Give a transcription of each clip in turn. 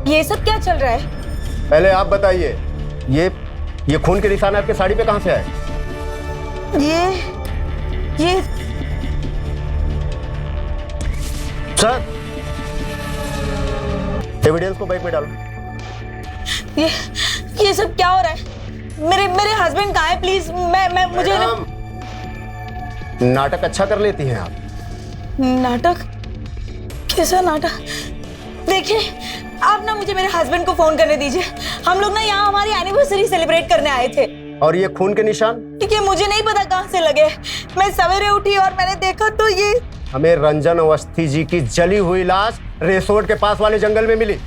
ये सब क्या चल रहा है? पहले आप बताइए, ये खून के निशान आपके साड़ी पे कहां से आए? ये सर, एविडेंस को बैग में डालो। ये सब क्या हो रहा है? मेरे हस्बैंड कहाँ है? प्लीज मुझे नाटक अच्छा कर लेती हैं आप। नाटक? कैसा नाटक? देखिए, आप ना मुझे मेरे हस्बैंड को फोन करने दीजिए। हम लोग ना यहाँ हमारी एनिवर्सरी सेलिब्रेट करने आए थे। और ये खून के निशान? क्योंकि मुझे नहीं पता कहाँ से लगे। मैं सवेरे उठी और मैंने देखा तो ये हमें रंजन अवस्थी जी की जली हुई लाश रिसोर्ट के पास वाले जंगल में मिली।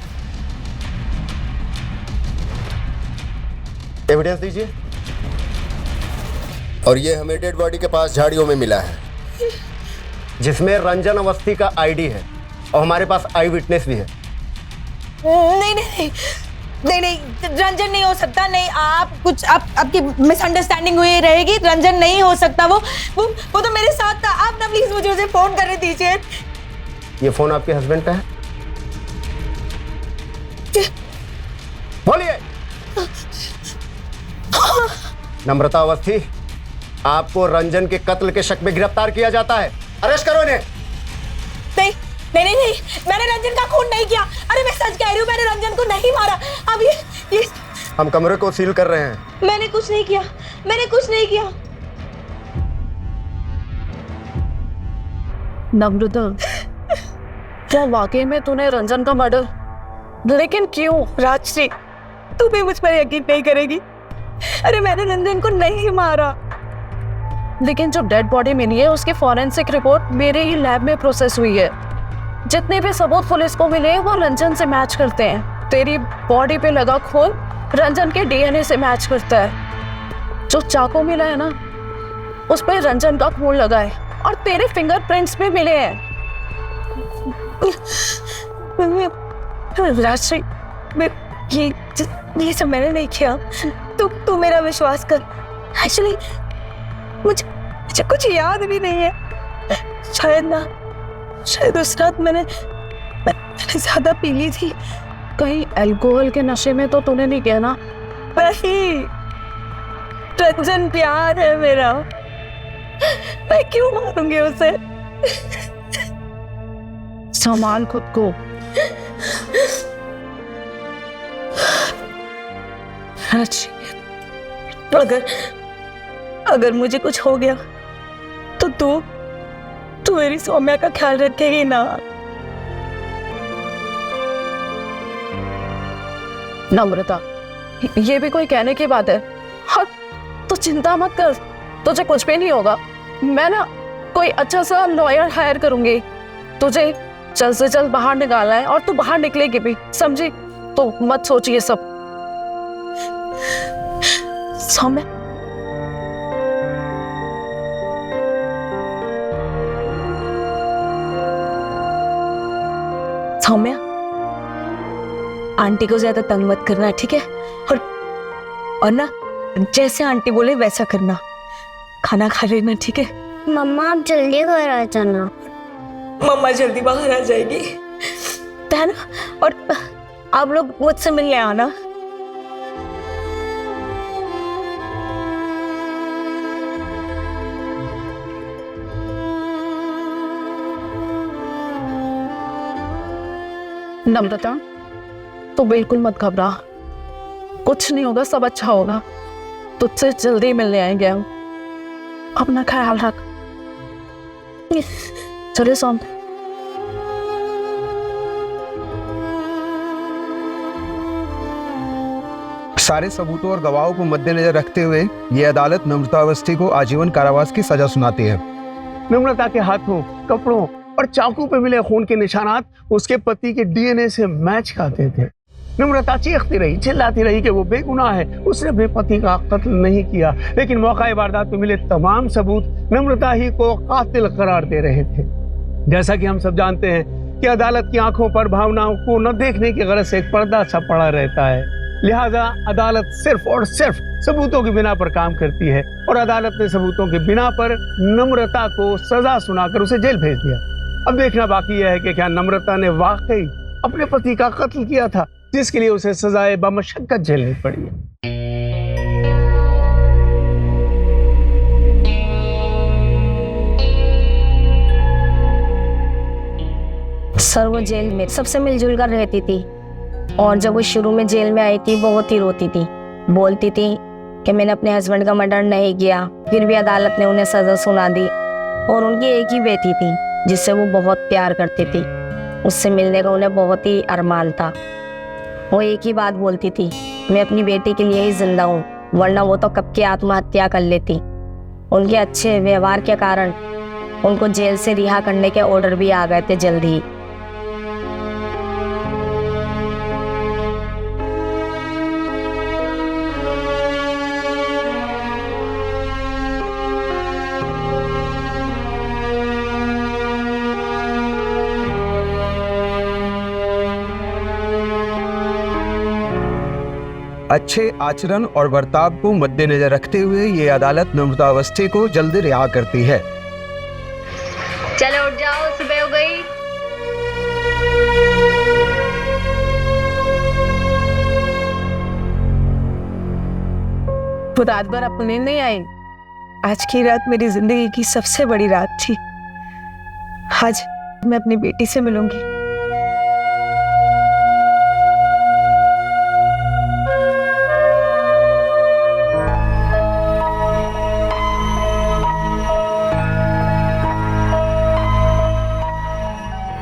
एविडेंस दीजिए। और ये हमें डेड बॉडी के पास झाड़ियों में मिला है, जिसमें रंजन अवस्थी का आईडी है और हमारे पास आई विटनेस भी है। नहीं, रंजन नहीं हो सकता। नहीं, आपकी मिसअंडरस्टैंडिंग हुई रहेगी। रंजन नहीं हो सकता। वो तो मेरे साथ था। आप ना प्लीज मुझे उसे फोन करने दीजिए। ये फोन आपके हस्बैंड का है? बोलिए। नम्रता अवस्थी, आपको रंजन के कत्ल के शक में गिरफ्तार किया जाता है। अरेस्ट करो इन्हें। नहीं, मैंने रंजन का खून नहीं किया। अरे मैं सच कह रही हूँ, मैंने रंजन को नहीं मारा। अब ये हम कमरे को सील कर रहे हैं। मैंने कुछ नहीं किया। नम्रता, क्या वाकई में तूने रंजन का मर्डर? लेकिन क्यों? राजश्री, तू भी मुझ पर यकीन नहीं करेगी। अरे मैंने रंजन को नहीं मारा। लेकिन जो डेड बॉडी मिली है उसकी फॉरेंसिक रिपोर्ट मेरे ही लैब में प्रोसेस हुई है। जितने भी सबूत पुलिस को मिले वो रंजन से मैच करते हैं। तेरी बॉडी पे लगा खून रंजन के डीएनए से मैच करता है। जो चाकू मिला है ना, उस पर रंजन का खून लगा है और तेरे फिंगरप्रिंट्स भी मिले हैं। राजश्री, ये सब मैंने नहीं किया। तू मेरा विश्वास कर। एक्चुअली मुझे कुछ याद भी नहीं है। शायद उस रात मैंने ज्यादा पी ली थी। कहीं अल्कोहल के नशे में तो तूने नहीं किया ना? नहीं, रंजन प्यार है मेरा। मैं क्यों मारूंगी उसे? संभाल खुद को। अगर मुझे कुछ हो गया तो तू मेरी सौम्या का ख्याल रखेगी ना? नम्रता, ये भी कोई कहने की बात है? हाँ, तो चिंता मत कर, तुझे कुछ भी नहीं होगा। मैं ना कोई अच्छा सा लॉयर हायर करूंगी। तुझे जल्द से जल्द बाहर निकालना है और तू बाहर निकलेगी भी, समझी? तो मत सोच ये सब। सौम्या, आंटी को ज्यादा तंग मत करना, ठीक है? और ना जैसे आंटी बोले वैसा करना। खाना खा लेना, ठीक है? मम्मा आप जल्दी घर आ जाना। मम्मा जल्दी बाहर आ जाएगी, है ना? और आप लोग मुझसे मिलने आना। नम्रता, तो बिल्कुल मत घबरा, कुछ नहीं होगा, सब अच्छा होगा। तुझसे जल्दी मिलने आएंगे हम। अपना ख्याल रख। चलिए सोम। सारे सबूतों और गवाहों को मद्देनजर रखते हुए ये अदालत नम्रता अवस्थी को आजीवन कारावास की सजा सुनाती है। नम्रता के हाथों, कपड़ों और चाकू पे मिले खून के निशानात उसके पति के डीएनए से मैच खाते थे। नम्रता चीखती रही, चिल्लाती रही कि वो बेगुनाह है, उसने अपने पति का कत्ल नहीं किया। लेकिन मौका वारदात पे मिले तमाम सबूत नम्रता ही को कातिल करार दे रहे थे। जैसा कि हम सब जानते हैं कि अदालत की आंखों पर भावनाओं को न देखने की गरज से एक पर्दा सा पड़ा रहता है। लिहाजा अदालत सिर्फ और सिर्फ सबूतों की बिना पर काम करती है और अदालत ने सबूतों की बिना पर नम्रता को सजा सुनाकर उसे जेल भेज दिया। अब देखना बाकी यह है कि क्या नम्रता ने वाकई अपने पति का कत्ल किया था जिसके लिए उसे सजाए बमशक्कत झेलनी पड़ी है। सर वो जेल में सबसे मिलजुल कर रहती थी, और जब वो शुरू में जेल में आई थी बहुत ही रोती थी, बोलती थी कि मैंने अपने हस्बैंड का मर्डर नहीं किया। फिर भी अदालत ने उन्हें सजा सुना दी। और उनकी एक ही बेटी थी जिससे वो बहुत प्यार करती थी, उससे मिलने का उन्हें बहुत ही अरमान था। वो एक ही बात बोलती थी, मैं अपनी बेटी के लिए ही जिंदा हूँ, वरना वो तो कब की आत्महत्या कर लेती। उनके अच्छे व्यवहार के कारण उनको जेल से रिहा करने के ऑर्डर भी आ गए थे जल्द ही। अच्छे आचरण और बर्ताव को मद्देनजर रखते हुए ये अदालत नम्रता अवस्थी को जल्द रिहा करती है। चलो उठ जाओ, सुबह हो गई। वो रात भर अपने नहीं आई। आज की रात मेरी जिंदगी की सबसे बड़ी रात थी। आज मैं अपनी बेटी से मिलूंगी।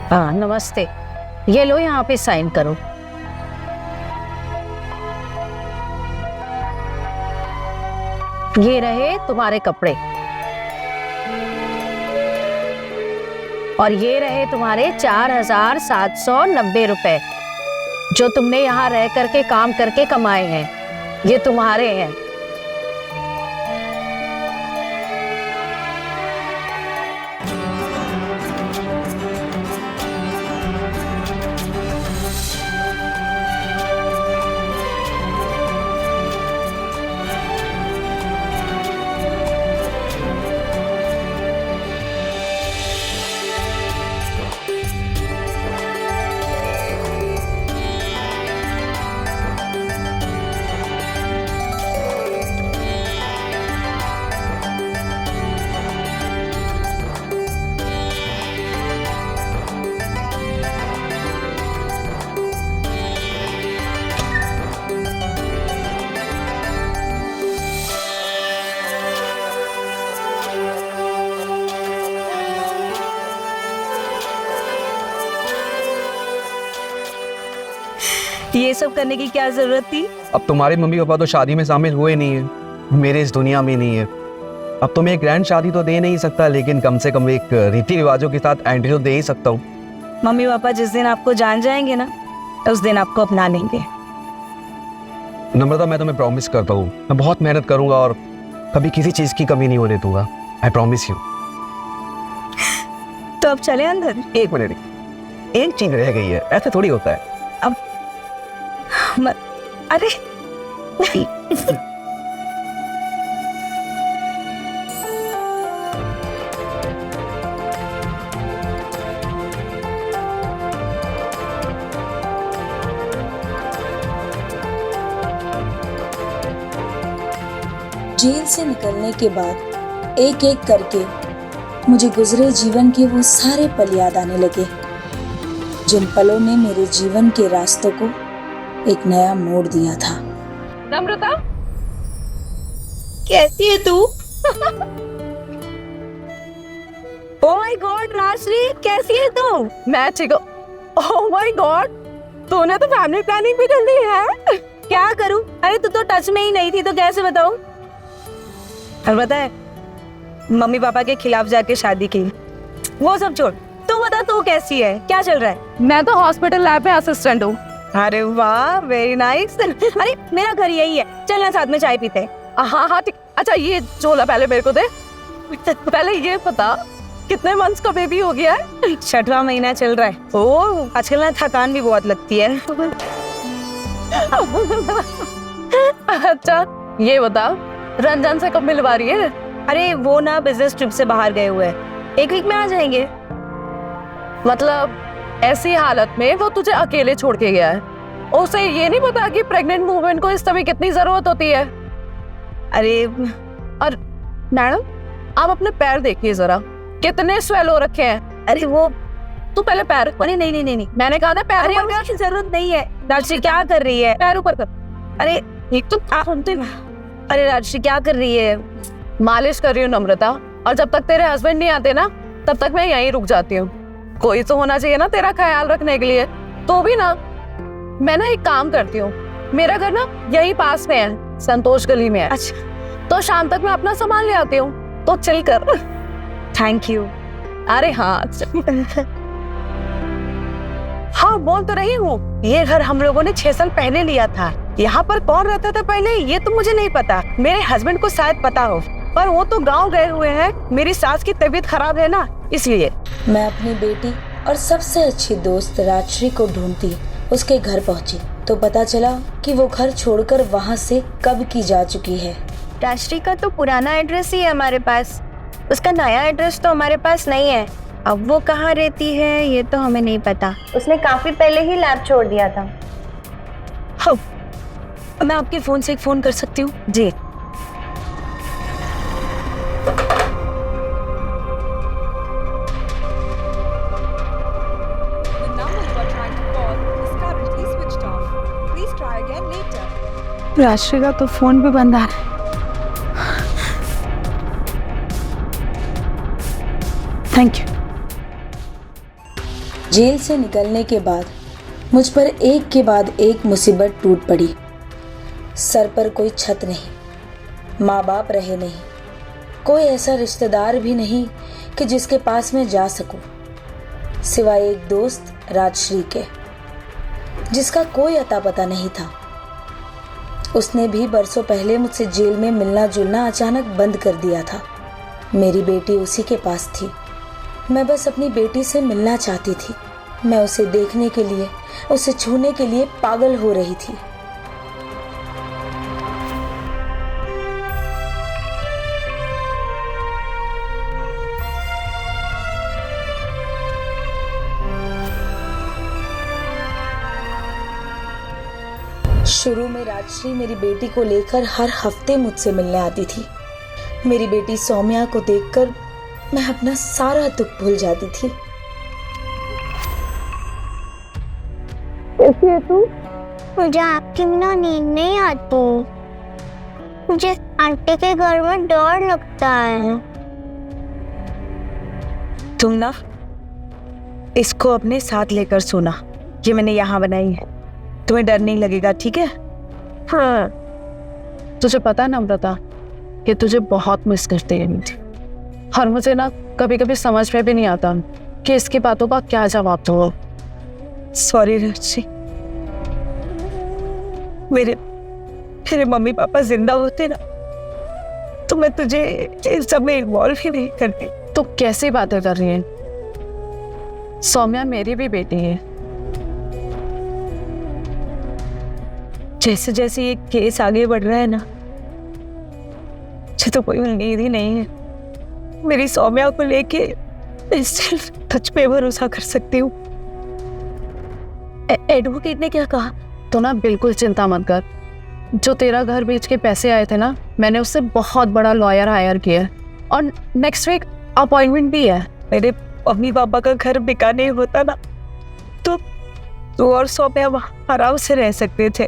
हाँ नमस्ते, ये लो यहाँ पे साइन करो। ये रहे तुम्हारे कपड़े और ये रहे तुम्हारे 4,790 रुपए जो तुमने यहाँ रह करके काम करके कमाए हैं। ये तुम्हारे हैं। ये सब करने की क्या जरूरत थी? अब तुम्हारे मम्मी पापा तो शादी में शामिल हुए नहीं है, मेरे इस दुनिया में नहीं है। अब तो मैं एक ग्रैंड शादी तो दे नहीं सकता, लेकिन कम से कम एक रीति रिवाजों के साथ एंट्री तो दे ही सकता हूँ। मम्मी पापा जिस दिन आपको जान जाएंगे ना, उस दिन आपको अपना लेंगे। नम्रता, मैं तुम्हें प्रॉमिस करता हूँ, मैं बहुत मेहनत करूंगा और कभी किसी चीज की कमी नहीं होने दूंगा। I promise you. तो अब चले अंदर। एक मिनट, एक चीज रह गई है, ऐसे थोड़ी होता है। अरे जेल से निकलने के बाद एक एक करके मुझे गुजरे जीवन के वो सारे पल याद आने लगे, जिन पलों ने मेरे जीवन के रास्तों को एक नया मोड़ दिया था। नम्रता, कैसी है तू? ओह माय गॉड राजश्री, कैसी है तू? मैं ठीक हूँ। ओह माय गॉड, तूने तो फैमिली प्लानिंग भी कर ली है। क्या करूं? अरे तू तो टच में ही नहीं थी, तो कैसे बताऊं? और पता है, मम्मी पापा के खिलाफ जाके शादी की। वो सब छोड़, तू बता तू कैसी है, क्या चल रहा है? मैं तो हॉस्पिटल लैब में असिस्टेंट हूँ। अरे वाह, वेरी नाइस। अरे मेरा घर यही है, चलना साथ में चाय पीते हैं। हाँ हाँ ठीक। अच्छा ये झोला पहले मेरे को दे। पहले ये पता कितने मंथ्स का बेबी हो गया है? 6वां महीना चल रहा है। ओह, आजकल ना थकान भी बहुत लगती है। अच्छा ये बता, रंजन से कब मिलवा रही है? अरे वो ना बिजनेस ट्रिप से बाहर गए हुए हैं, 1 वीक में आ जाएंगे। मतलब ऐसी हालत में वो तुझे अकेले छोड़ के गया है? उसे ये नहीं पता कि प्रेग्नेंट वुमेन को इस समय कितनी जरूरत होती है। अरे और मैडम, आप अपने पैर देखिए जरा, कितने स्वेल हो रखे हैं। अरे वो तू पहले पैर, अरे नहीं, मैंने कहा था पैर अरे ऊपर कर। उसकी जरूरत नहीं है। राजश्री क्या कर रही है? पैर ऊपर कर। अरे एक तो आप सुनते ना, अरे राजश्री क्या कर रही है? मालिश कर रही हूँ नम्रता, और जब तक तेरे हस्बैंड नहीं आते ना तब तक मैं यहीं रुक जाती हूँ। कोई तो होना चाहिए ना तेरा ख्याल रखने के लिए। तो भी ना, मैं ना एक काम करती हूँ, मेरा घर ना यहीं पास में है, संतोष गली में है। अच्छा, तो शाम तक मैं अपना सामान ले आती हूँ, तो चल कर। Thank you. अरे हाँ हाँ बोल तो रही हूँ, ये घर हम लोगों ने 6 साल पहले लिया था। यहाँ पर कौन रहता था पहले ये तो मुझे नहीं पता, मेरे हस्बैंड को शायद पता हो, पर वो तो गांव गए हुए हैं। मेरी सास की तबीयत खराब है ना, इसलिए। मैं अपनी बेटी और सबसे अच्छी दोस्त राजश्री को ढूंढती उसके घर पहुंची तो पता चला कि वो घर छोड़कर वहां से कब की जा चुकी है। राजश्री का तो पुराना एड्रेस ही है हमारे पास, उसका नया एड्रेस तो हमारे पास नहीं है। अब वो कहाँ रहती है ये तो हमें नहीं पता। उसने काफी पहले ही लैब छोड़ दिया था। हाँ, मैं आपके फोन से एक फोन कर सकती हूँ? जी। राजश्री का तो फोन भी बंद आ रहा है। Thank you. जेल से निकलने के बाद मुझ पर एक के बाद एक मुसीबत टूट पड़ी। सर पर कोई छत नहीं, माँ बाप रहे नहीं, कोई ऐसा रिश्तेदार भी नहीं कि जिसके पास मैं जा सकूं, सिवाय एक दोस्त राजश्री के, जिसका कोई अता पता नहीं था। उसने भी बरसों पहले मुझसे जेल में मिलना जुलना अचानक बंद कर दिया था। मेरी बेटी उसी के पास थी। मैं बस अपनी बेटी से मिलना चाहती थी। मैं उसे देखने के लिए, उसे छूने के लिए पागल हो रही थी। शुरू में राजश्री मेरी बेटी को लेकर हर हफ्ते मुझसे मिलने आती थी। मेरी बेटी सौम्या को देखकर मैं अपना सारा दुख भूल जाती थी। कैसी है तू? मुझे आपकी बिना नींद नहीं आती। मुझे आंटी के घर में डर लगता है। तुम ना इसको अपने साथ लेकर सोना, ये मैंने यहाँ बनाई है, तुम्हें डर नहीं लगेगा, ठीक है? हाँ, तुझे पता है नम्रता कि तुझे बहुत मिस करती है मीठी, और मुझे ना कभी कभी समझ में भी नहीं आता कि इसकी बातों का क्या जवाब दो। सॉरी राजश्री, मेरे मम्मी पापा जिंदा होते ना तो मैं तुझे इस सब में इन्वॉल्व ही नहीं करती। तो कैसी बातें कर रही है? सौम्या मेरी भी बेटी है। जैसे जैसे ये केस आगे बढ़ रहा है ना, मुझे तो कोई उम्मीद ही नहीं है। मेरी सौम्या को लेके मैं सिर्फ तुझ पे भरोसा कर सकती हूँ। एडवोकेट ने क्या कहा? तो ना बिल्कुल चिंता मत कर, जो तेरा घर बेच के पैसे आए थे ना, मैंने उससे बहुत बड़ा लॉयर हायर किया है, और नेक्स्ट वीक अपॉइंटमेंट भी है। मेरे मम्मी पापा का घर बिका नहीं होता ना तो तू और सौम्या वहाँ आराम से रह सकते थे।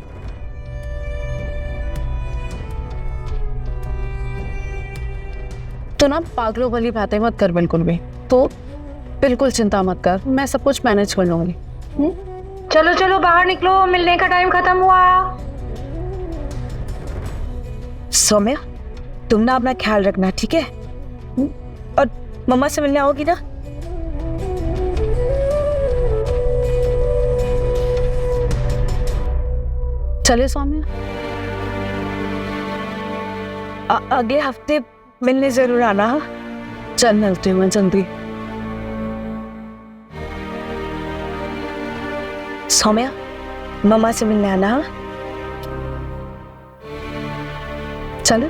तो ना पागलों वाली बातें मत कर बिल्कुल भी। तो बिल्कुल चिंता मत कर, मैं सब कुछ मैनेज कर लूंगी। चलो चलो बाहर निकलो, मिलने का टाइम खत्म हुआ। सौम्या, तुम ना अपना ख्याल रखना, ठीक है? और मम्मा से मिलने आओगी ना? चले सौम्या, अगले हफ्ते मिलने जरूर आना। हाँ? चल मिलती हूँ मैं जल्दी। सौम्या, मम्मा से मिलने आना। हाँ? चल।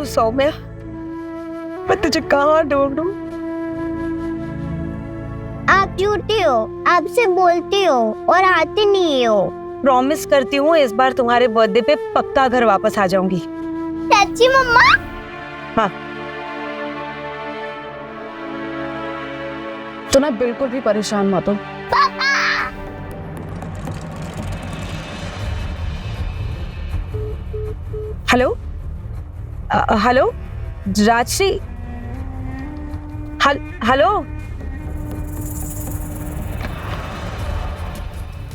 सौम्या? मैं तुझे कहाँ ढूंढूं? आप झूठी हो, आपसे बोलती हो और आती नहीं हो। प्रॉमिस करती हूँ इस बार तुम्हारे बर्थडे पे पक्का घर वापस आ जाऊंगी। सच्ची मम्मा? हाँ। तो ना बिल्कुल भी परेशान मत हो। Hello hello Rajshri, hello.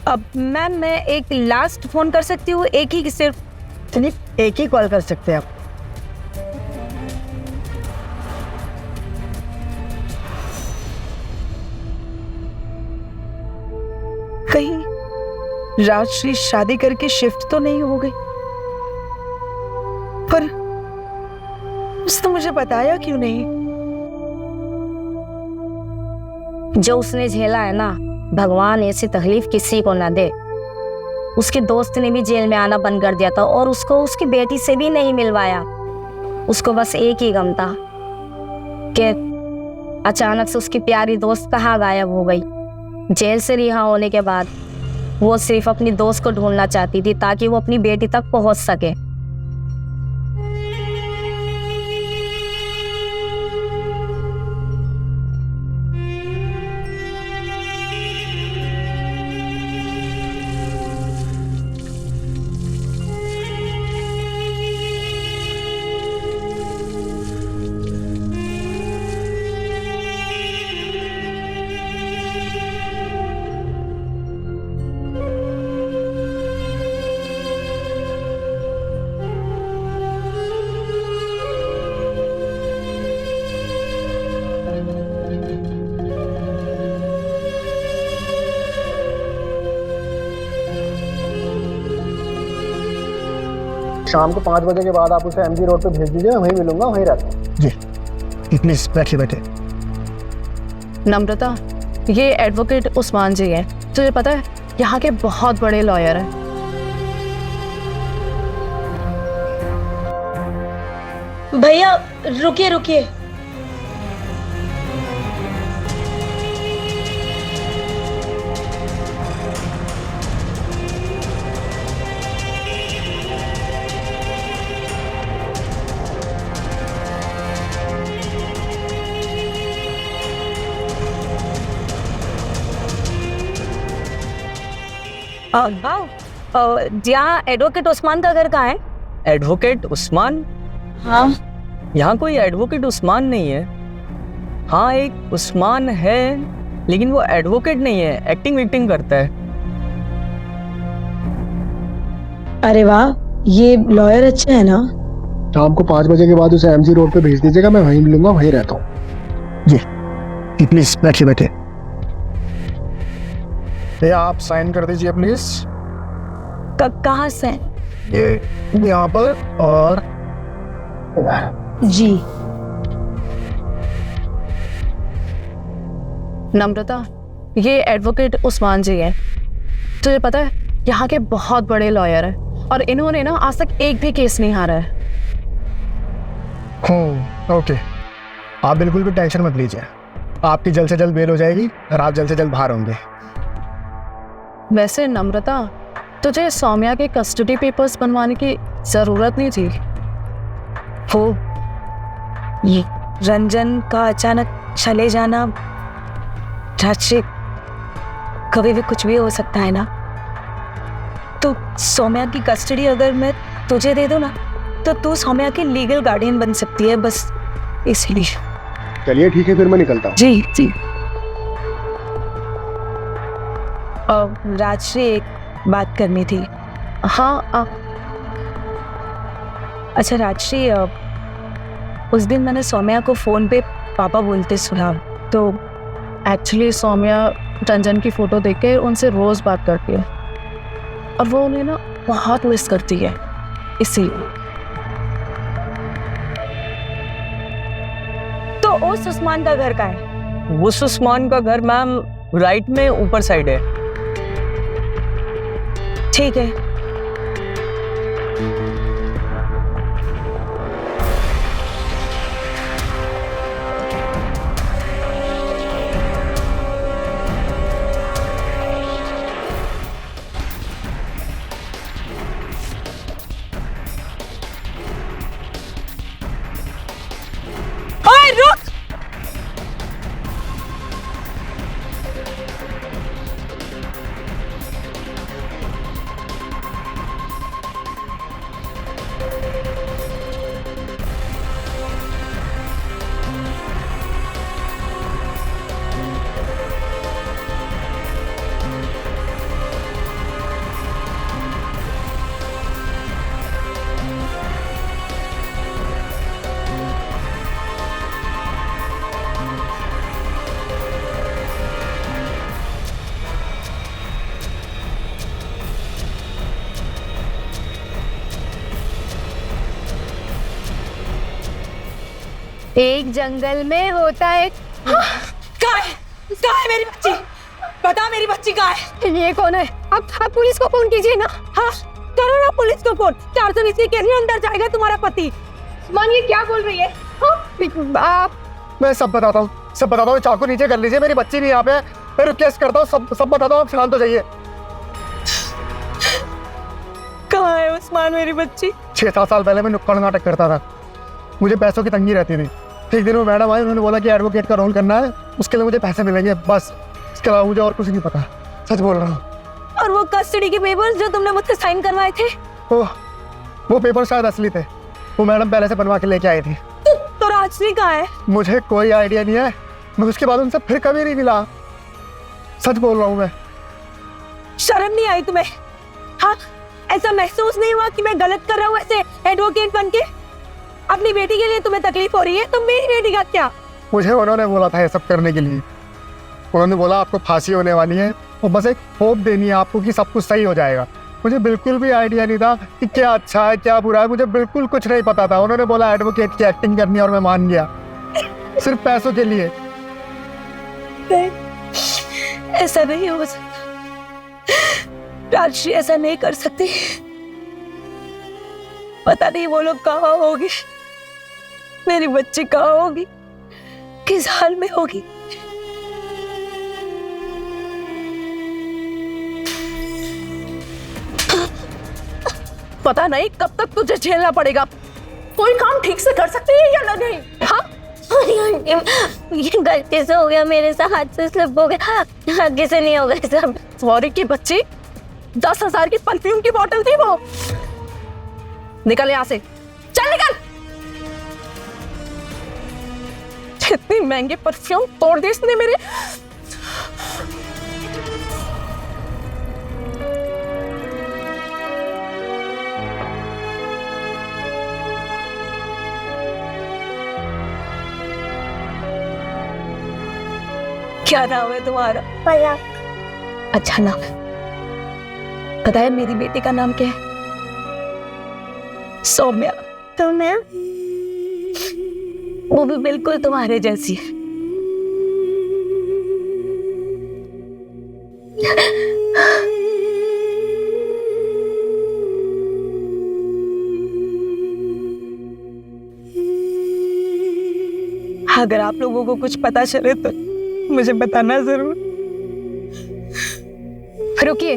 अब मैम मैं एक लास्ट फोन कर सकती हूँ, एक ही सिर्फ? सिर्फ एक ही कॉल कर सकते हैं आप। कहीं राजश्री शादी करके शिफ्ट तो नहीं हो गई? पर उसने मुझे बताया क्यों नहीं? जो उसने झेला है ना, भगवान ऐसी तकलीफ किसी को ना दे। उसके दोस्त ने भी जेल में आना बंद कर दिया था और उसको उसकी बेटी से भी नहीं मिलवाया। उसको बस एक ही गम था कि अचानक से उसकी प्यारी दोस्त कहाँ गायब हो गई। जेल से रिहा होने के बाद वो सिर्फ अपनी दोस्त को ढूंढना चाहती थी ताकि वो अपनी बेटी तक पहुंच सके। शाम को 5 बजे के बाद आप उसे एमजी रोड पे भेज दीजिए, मैं वहीं मिलूंगा, वहीं रहता हूँ। जी प्लीज बैठिए बैठे। नम्रता, ये एडवोकेट उस्मान जी हैं। तुझे पता है यहाँ के बहुत बड़े लॉयर हैं। भैया रुकिए रुकिए। यहाँ एडवोकेट उस्मान का घर कहाँ है? एडवोकेट उस्मान? हाँ यहाँ कोई एडवोकेट उस्मान नहीं है। हाँ एक उस्मान है, लेकिन वो एडवोकेट नहीं है, एक्टिंग विक्टिंग करता है। अरे वाह, ये लॉयर अच्छा है ना? शाम को 5 बजे के बाद उसे एमजी रोड पे भेज दीजिएगा, मैं वहीं मिलूंगा, वहीं रहता हूँ। जी प्लीज बैठिए बैठे। भैया आप साइन कर दीजिए प्लीज। कहाँ से? ये यहाँ पर और जी। नम्रता, ये एडवोकेट उस्मान जी हैं। तुझे पता है यहाँ के बहुत बड़े लॉयर हैं और इन्होंने ना आज तक एक भी केस नहीं हारा है। ओके, आप बिल्कुल भी टेंशन मत लीजिए, आपकी जल्द से जल्द बेल हो जाएगी और आप जल्द से जल्द बाहर होंगे। वैसे नम्रता, तुझे सौम्या के कस्टडी पेपर्स बनवाने की जरूरत नहीं थी। वो ये रंजन का अचानक चले जाना, राजश्री, कभी भी कुछ भी हो सकता है ना। तो सौम्या की कस्टडी अगर मैं तुझे दे दूं ना, तो तू सौम्या की लीगल गार्डियन बन सकती है, बस इसलिए। चलिए ठीक है, फिर मैं निकलता हूँ। जी जी। राजश्री, एक बात करनी थी। हाँ अच्छा राजश्री, उस दिन मैंने सौम्या को फोन पे पापा बोलते सुना, तो एक्चुअली सौम्या रंजन की फोटो देख के उनसे रोज बात करती है और वो उन्हें ना बहुत मिस करती है, इसीलिए। तो उस उस्मान का घर कहाँ है? उस उस्मान का घर मैम राइट में ऊपर साइड है। ठीक है। एक जंगल में होता है। कहाँ है मेरी बच्ची? बता मेरी बच्ची कहाँ है? ये कौन है? आप पुलिस को फोन कीजिए ना। हाँ करो ना पुलिस को फोन। 420 के लिए अंदर जाएगा तुम्हारा पति। मान ये क्या बोल रही है? आप मैं सब बताता हूँ, चाकू नीचे कर लीजिए, मेरी बच्ची भी यहाँ पे है, मैं रिक्वेस्ट करता हूँ, सब बताता हूँ, आप शांत हो जाइए। कहाँ है उस्मान मेरी बच्ची? 6-7 साल पहले मैं नुक्कड़ नाटक करता था, मुझे पैसों की तंगी रहती थी। एक दिन वो मैडम आई, उन्होंने बोला कि एडवोकेट का रोल करना है, उसके लिए मुझे पैसे मिलेंगे, बस इसके अलावा मुझे और कुछ नहीं पता, सच बोल रहा हूँ। और वो कस्टडी के पेपर्स जो तुमने मुझसे साइन करवाए थे, वो पेपर शायद असली थे, वो मैडम पहले से बनवा के लेके आई थी। तो राजश्री कहाँ है? मुझे कोई आइडिया नहीं है, मैं उसके बाद उनसे फिर कभी नहीं मिला, सच बोल रहा हूँ मैं। शर्म नहीं आई तुम्हें? हाँ, ऐसा महसूस नहीं हुआ कि मैं गलत कर रहा हूँ ऐसे एडवोकेट बन के? अपनी बेटी के लिए तुम्हें तकलीफ हो रही है, तो मेरी बेटी का क्या? मुझे उन्होंने बोला था ये सब करने के लिए, उन्होंने बोला आपको फांसी होने वाली है और बस एक होप देनी है आपको कि सब कुछ सही हो जाएगा। मुझे बिल्कुल भी आइडिया नहीं था कि क्या अच्छा है क्या बुरा है, मुझे बिल्कुल कुछ नहीं पता था। उन्होंने बोला एडवोकेट की एक्टिंग करनी है और मैं मान गया, सिर्फ पैसों के लिए। ऐसा नहीं हो सकता, राजश्री ऐसा नहीं कर सकती। पता नहीं वो लोग कहाँ होगी, मेरी बच्ची कहाँ होगी, किस हाल में होगी। पता नहीं कब तक तुझे झेलना पड़ेगा। कोई काम ठीक से कर सकती है या नहीं? हाँ ये गलती से हो गया मेरे से, हाथ से स्लिप हो गया, आगे से नहीं होगा सब। सॉरी की बच्ची, 10,000 की परफ्यूम की बोतल थी वो। निकल यहाँ से, चल निकल। इतनी महंगी परफ्यूम तोड़ दी इसने मेरे। क्या नाम है तुम्हारा? अच्छा नाम है। पता है मेरी बेटी का नाम क्या है? सौम्या। तुम्हें वो भी बिल्कुल तुम्हारे जैसी है। अगर आप लोगों को कुछ पता चले तो मुझे बताना जरूर। रुकिए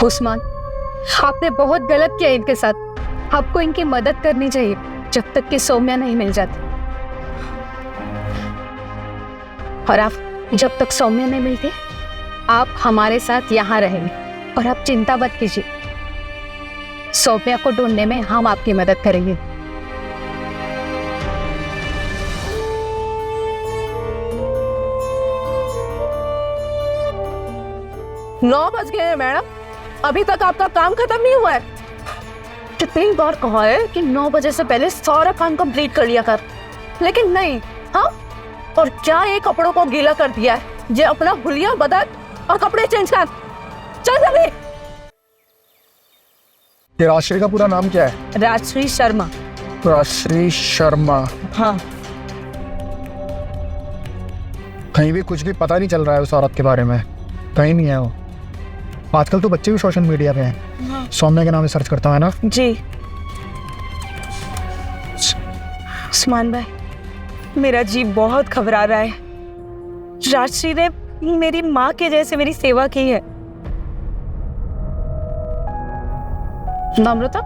उस्मान, आपने बहुत गलत किया इनके साथ। आपको इनकी मदद करनी चाहिए जब तक कि सौम्या नहीं मिल जाती। और आप जब तक सौम्या नहीं मिलती, आप हमारे साथ यहाँ रहेंगे। और आप चिंता मत कीजिए, सौम्या को ढूंढने में हम आपकी मदद करेंगे। 9 बज गए हैं मैडम, अभी तक आपका काम खत्म नहीं हुआ है। कितनी बार कहा है कि 9 बजे से पहले सारा काम कंप्लीट कर लिया कर, लेकिन नहीं। हाँ, और क्या ये कपड़ों को गीला कर दिया है। ये अपना हुलिया बदल और कपड़े चेंज कर, चल जल्दी। ये राजश्री का पूरा नाम क्या है? राजश्री शर्मा। राजश्री शर्मा। हाँ। कहीं भी कुछ भी पता नहीं चल रहा है उस औरत के बारे में, कहीं नहीं है वो। आजकल तो बच्चे भी सोशल मीडिया पे हैं। हाँ। सौम्या के नाम से सर्च करता है ना जी। उस्मान भाई, मेरा जी बहुत घबरा रहा है। राजश्री ने मेरी माँ के जैसे मेरी सेवा की है। नम्रता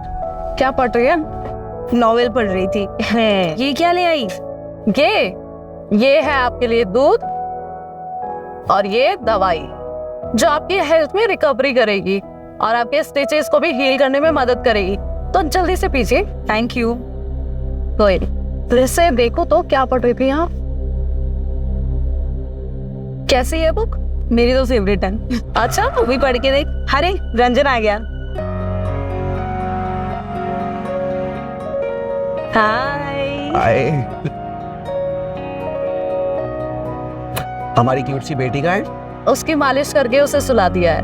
क्या पढ़ रही है? नॉवेल पढ़ रही थी। ये क्या ले आई? ये है आपके लिए दूध और ये दवाई जो आपकी हेल्थ में रिकवरी करेगी और आपके स्टिचेस को भी हील करने में मदद करेगी। तो जल्दी से पीजिए। Thank you. कोई वैसे देखो तो क्या पढ़ रही थी आप? कैसी है बुक? मेरी तो फेवरेट है। अच्छा, वो भी पढ़ के देख। अरे रंजन आ गया। हाय। हमारी क्यूट सी बेटी का है, उसकी मालिश करके उसे सुला दिया है।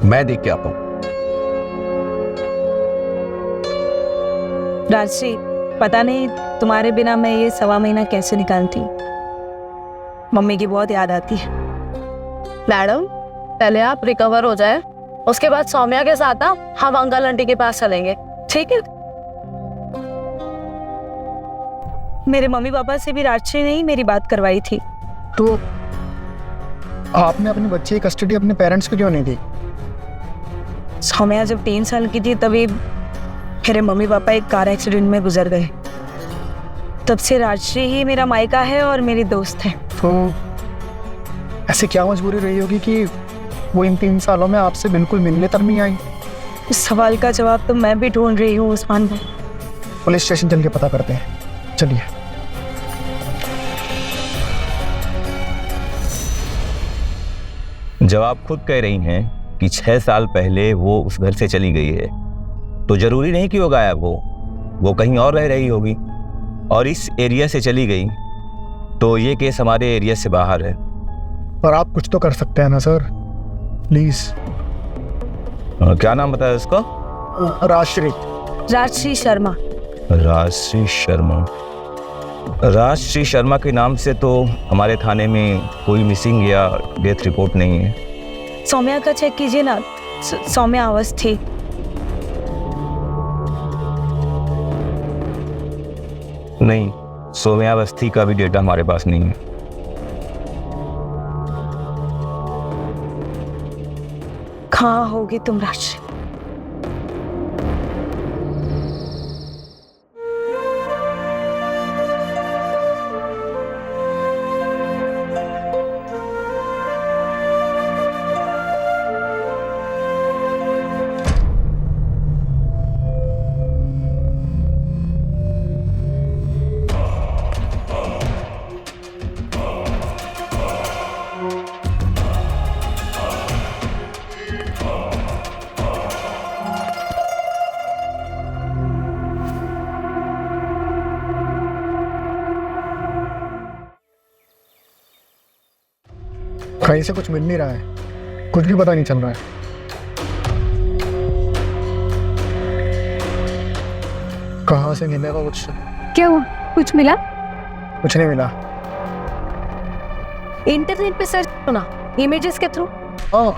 मैं देख के आता हूँ। राजश्री, पता नहीं तुम्हारे बिना मैं ये 1.25 महीना कैसे निकालती। मम्मी की बहुत याद आती है। मैडम, पहले आप रिकवर हो जाए, उसके बाद सौम्या के साथ ना हम अंकल आंटी के पास चलेंगे, ठीक है? मेरे मम्मी पापा से भी राजश्री ने ही मेरी बात करवाई थी। तो आपने अपनी बच्ची की कस्टडी अपने पेरेंट्स को क्यों नहीं दी? सौम्या जब 3 साल की थी तभी मेरे मम्मी पापा एक कार एक्सीडेंट में गुजर गए। तब से राजश्री ही मेरा मायका है और मेरी दोस्त है। तो ऐसे क्या मजबूरी रही होगी कि वो इन 3 सालों में आपसे बिल्कुल मिलने तक नहीं आई? इस सवाल का जवाब तो मैं भी ढूंढ रही हूँ उस्मान भाई। पुलिस स्टेशन चल के पता करते हैं, चलिए। जब आप खुद कह रही हैं कि 6 साल पहले वो उस घर से चली गई है, तो जरूरी नहीं कि वो गायब हो, वो कहीं और रह रही होगी और इस एरिया से चली गई, तो ये केस हमारे एरिया से बाहर है। और आप कुछ तो कर सकते हैं ना सर, प्लीज। क्या नाम बताया उसका? राजश्री। राजश्री शर्मा। राजश्री शर्मा। राजश्री शर्मा के नाम से तो हमारे थाने में कोई मिसिंग या डेथ रिपोर्ट नहीं है। सौम्या का चेक कीजिए ना, सौम्या अवस्थी। नहीं, सौम्यावस्थी का भी डेटा हमारे पास नहीं है। कहाँ होगी तुम राजश्री? कहीं से कुछ मिल नहीं रहा है, कुछ भी पता नहीं चल रहा है। कहाँ से मिलेगा कुछ? क्या हुआ? कुछ मिला? कुछ नहीं मिला। इंटरनेट पे सर्च करो ना, इमेजेस के थ्रू। हाँ,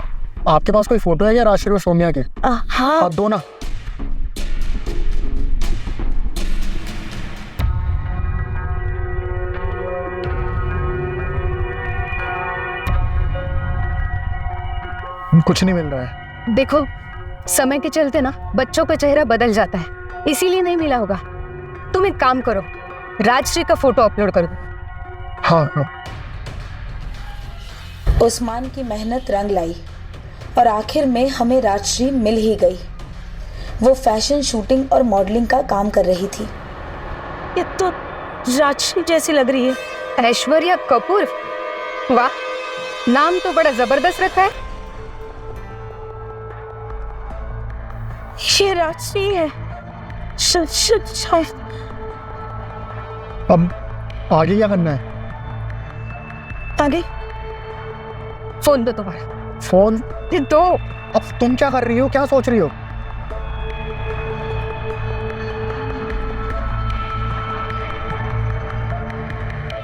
आपके पास कोई फोटो है क्या राजश्री और सौम्या के? हाँ। आप दो ना। कुछ नहीं मिल रहा है। देखो, समय के चलते ना बच्चों का चेहरा बदल जाता है, इसीलिए नहीं मिला होगा। तुम एक काम करो, राजश्री का फोटो अपलोड कर दो। हाँ। उस्मान की मेहनत रंग लाई और आखिर में हमें राजश्री मिल ही गई। वो फैशन शूटिंग और मॉडलिंग का काम कर रही थी। ये तो राजश्री जैसी लग रही है। ऐश्वर्या कपूर? वाह, नाम तो बड़ा जबरदस्त रखा है। ये राजश्री है। अब आगे क्या करना है? आगे फोन दो तुम्हारा। फोन? ये दो। अब तुम क्या कर रही हो, क्या सोच रही हो?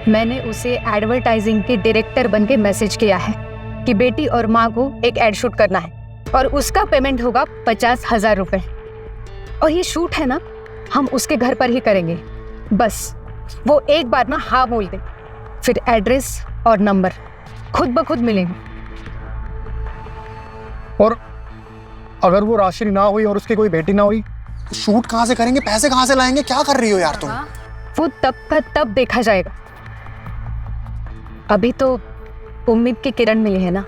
मैंने उसे एडवर्टाइजिंग के डायरेक्टर बन के मैसेज किया है कि बेटी और माँ को एक एड शूट करना है और उसका पेमेंट होगा 50,000 रुपए। और ये शूट है ना, हम उसके घर पर ही करेंगे। बस वो एक बार ना हाँ बोल दे, फिर एड्रेस और नंबर खुद ब खुद मिलेंगे। और अगर वो राशि ना हुई और उसकी कोई बेटी ना हुई, शूट कहाँ से करेंगे, पैसे कहाँ से लाएंगे? क्या कर रही हो यार तुम? वो तब का तब देखा जाएगा। अभी तो उम्मीद की किरण मिली है ना।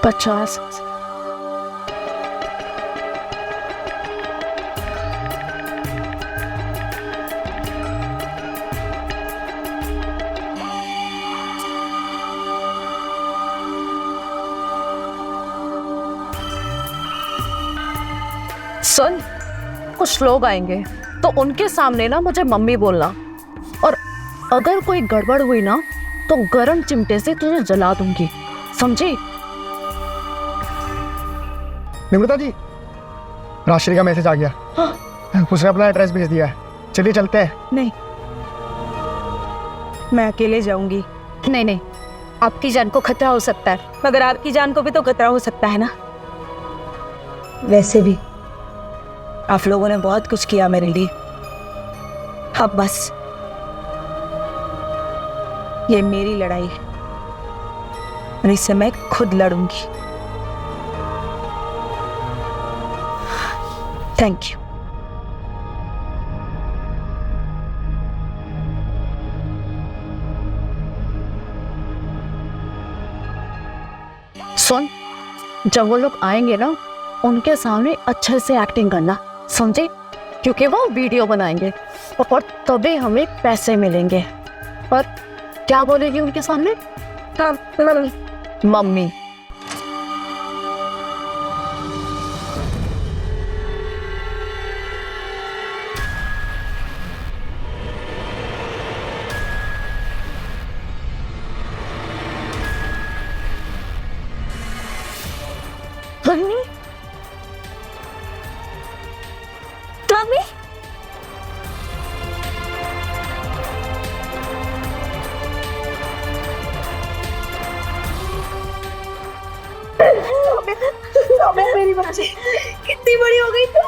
पचास। सुन, कुछ लोग आएंगे तो उनके सामने ना मुझे मम्मी बोलना, और अगर कोई गड़बड़ हुई ना तो गरम चिमटे से तुझे जला दूंगी, समझी? निमृता जी, राशि का मैसेज आ गया। उसने अपना एड्रेस भेज दिया है, चलिए चलते हैं। नहीं, मैं अकेले जाऊंगी। नहीं नहीं, आपकी जान को खतरा हो सकता है। मगर आपकी जान को भी तो खतरा हो सकता है ना। वैसे भी आप लोगों ने बहुत कुछ किया मेरे लिए। अब बस ये मेरी लड़ाई है और इससे मैं खुद लड़ूंगी। Thank you. सुन, जब वो लोग आएंगे ना उनके सामने अच्छे से एक्टिंग करना, समझे? क्योंकि वो वीडियो बनाएंगे और तभी हमें पैसे मिलेंगे। और क्या बोलेगी उनके सामने? हाँ, मम्मी। मम्मी। मम्मी, मम्मी, मेरी बच्ची कितनी बड़ी हो गई तू।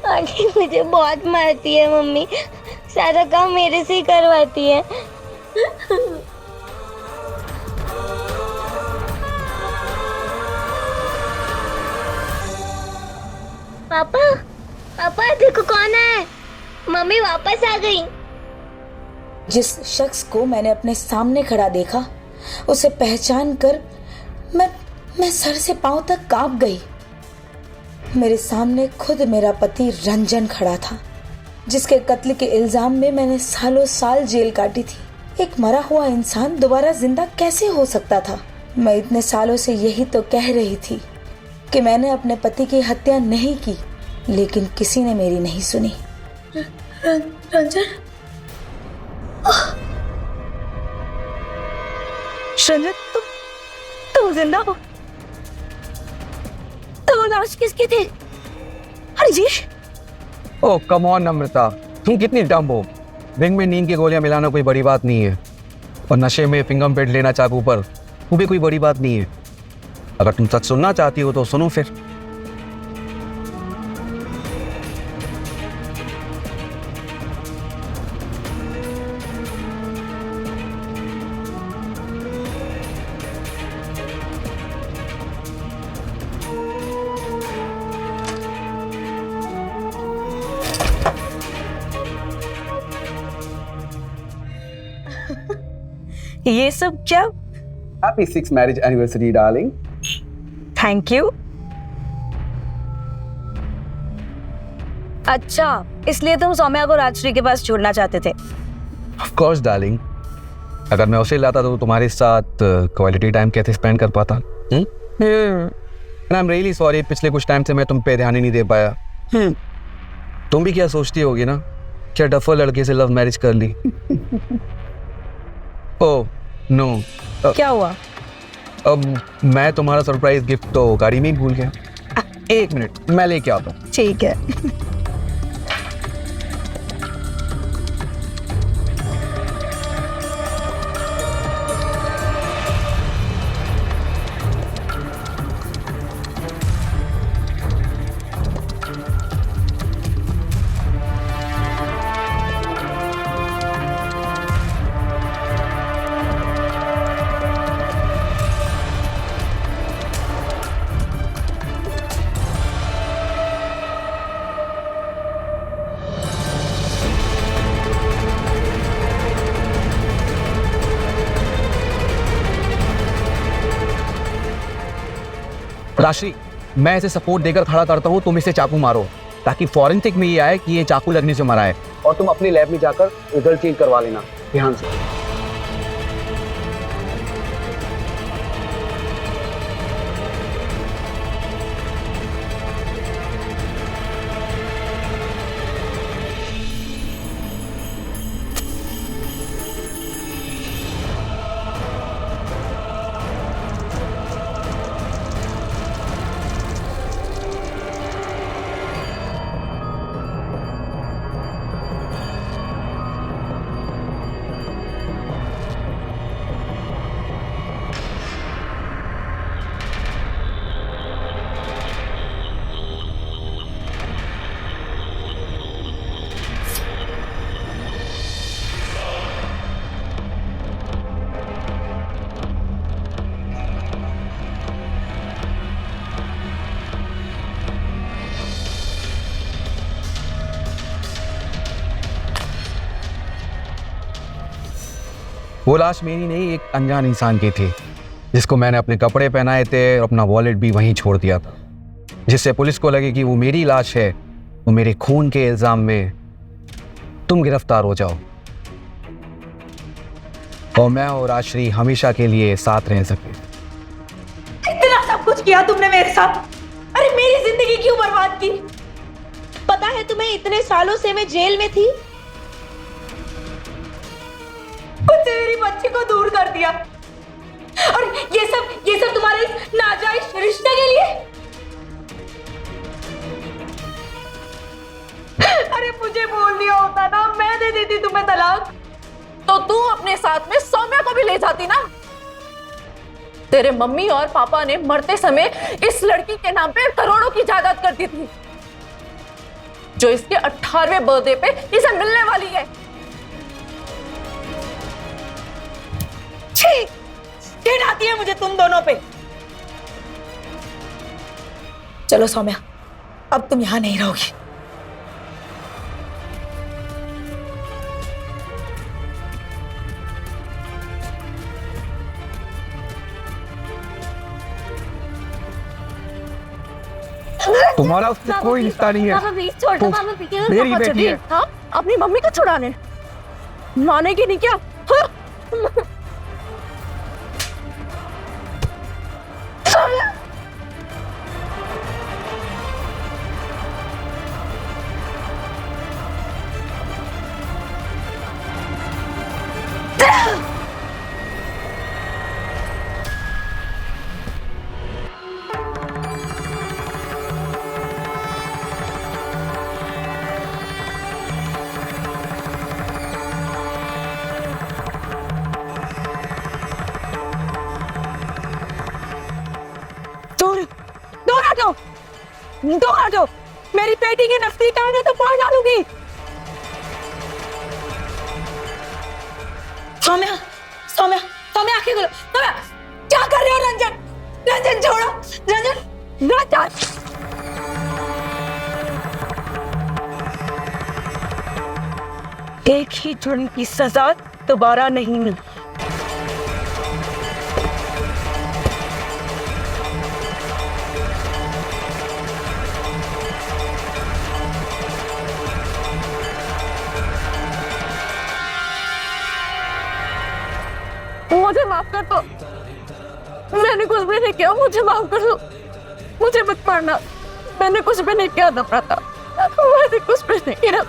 आंटी मुझे बहुत मारती है मम्मी, सारा काम मेरे से ही करवाती है। पापा, पापा देखो कौन है, मम्मी वापस आ गई। जिस शख्स को मैंने अपने सामने खड़ा देखा, उसे पहचान कर मैं सर से पांव तक कांप गई। मेरे सामने खुद मेरा पति रंजन खड़ा था, जिसके कत्ल के इल्जाम में मैंने सालों साल जेल काटी थी। एक मरा हुआ इंसान दोबारा जिंदा कैसे हो सकता था? मैं इतने सालों से यही तो कह रही थी कि मैंने अपने पति की हत्या नहीं की, लेकिन किसी ने मेरी नहीं सुनी। रंजन, रंजन, तुम जिंदा हो? तो लाश किसकी थी? हरजीश? ओह कम ऑन नम्रता, तुम कितनी डम हो। रिंग में नींद की गोलियां मिलाना कोई बड़ी बात नहीं है, और नशे में फिंगम पेट लेना चाकू पर वो भी कोई बड़ी बात नहीं है। अगर तुम सच सुनना चाहती हो तो सुनो फिर। ये सब क्या? Happy 6th marriage anniversary, darling. Thank you. अच्छा, इसलिए तुम सौम्या को राजश्री के पास छोड़ना चाहते थे? Of course, darling. अगर मैं उसे लाता तो तुम्हारे साथ क्वालिटी टाइम कैसे स्पेंड कर पाता? And I'm really sorry, पिछले कुछ टाइम से मैं तुम पे ध्यान ही नहीं दे पाया। तुम भी क्या सोचती होगी ना, क्या डफर लड़के से लव मैरिज कर ली? Oh no. क्या हुआ? अब मैं तुम्हारा सरप्राइज गिफ्ट तो गाड़ी में ही भूल गया। एक मिनट, मैं लेके आता हूँ। ठीक है। राशि, मैं इसे सपोर्ट देकर खड़ा करता हूँ, तुम इसे चाकू मारो। ताकि फॉरेंसिक में ये आए कि ये चाकू लगने से मरा है। और तुम अपनी लैब में जाकर रिजल्ट चेंज करवा लेना ध्यान से। वो लाश मेरी नहीं, एक अनजान इंसान की थी जिसको मैंने अपने कपड़े पहनाए थे और अपना वॉलेट भी वहीं छोड़ दिया था, जिससे पुलिस को लगे कि वो मेरी लाश है। वो मेरे खून के इल्जाम में तुम गिरफ्तार हो जाओ और मैं और आश्री हमेशा के लिए साथ रह सके। इतना सब कुछ किया तुमने मेरे साथ, अरे मेरी जिंदगी क्यों बर्बाद की? पता है तुम्हें इतने सालों से मैं जेल में थी, मुझसे मेरी बच्ची को दूर कर दिया और ये सब तुम्हारे इस नाजायज रिश्ते के लिए। अरे मुझे बोल दिया होता ना, मैं दे देती तुम्हें तलाक। तो तू अपने साथ में सौम्या को भी ले जाती ना। तेरे मम्मी और पापा ने मरते समय इस लड़की के नाम पे करोड़ों की जायदाद कर दी थी, जो इसके 18वें बर्थडे पे इसे मिलने वाली है। छी, घिन आती है मुझे तुम दोनों पे। चलो सौम्या, अब तुम यहां नहीं रहोगी। तुम्हारा उससे कोई रिश्ता नहीं है। तो मेरी बेटी है। हाँ, अपनी मम्मी को छुड़ाने मानेगी नहीं क्या? हाँ? दो हटो, मेरी बेटी की नजदीक आने तो मार डालूंगी। सौम्या, सौम्या, सौम्या आंखें खोलो। सौम्या, क्या कर रहे हो? रंजन, रंजन छोड़ो, रंजन, रंजन। एक ही जुर्म की सजा दोबारा नहीं मिली। मुझे माफ कर दो, मैंने कुछ भी नहीं किया, मुझे माफ कर दो, मुझे मत मारना, मैंने कुछ भी नहीं किया नम्रता, मैंने कुछ भी नहीं किया।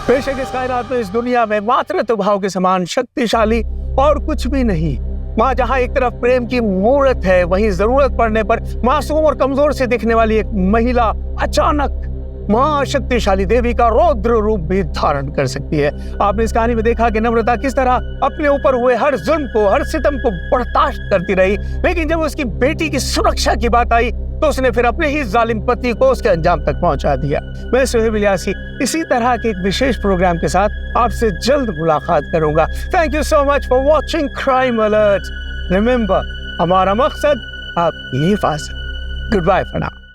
बेशक इस कायनात में, इस दुनिया में मातृत्व भाव के समान शक्तिशाली और कुछ भी नहीं। माँ जहाँ एक तरफ प्रेम की मूर्त है, वहीं जरूरत पड़ने पर मासूम और कमजोर से दिखने वाली एक महिला अचानक माँ शक्तिशाली देवी का रौद्र रूप भी धारण कर सकती है। आपने इस कहानी में देखा कि नम्रता किस तरह अपने ऊपर हुए हर जुल्म को, हर सितम को बर्दाश्त करती रही, लेकिन जब उसकी बेटी की सुरक्षा की बात आई तो उसने फिर अपने ही जालिम पति को उसके अंजाम तक पहुंचा दिया। मैं सुहेब इलियासी इसी तरह के एक विशेष प्रोग्राम के साथ आपसे जल्द मुलाकात करूंगा। Thank you so much for watching crime alert. Remember, हमारा मकसद आपकी हिफाजत। Goodbye for now.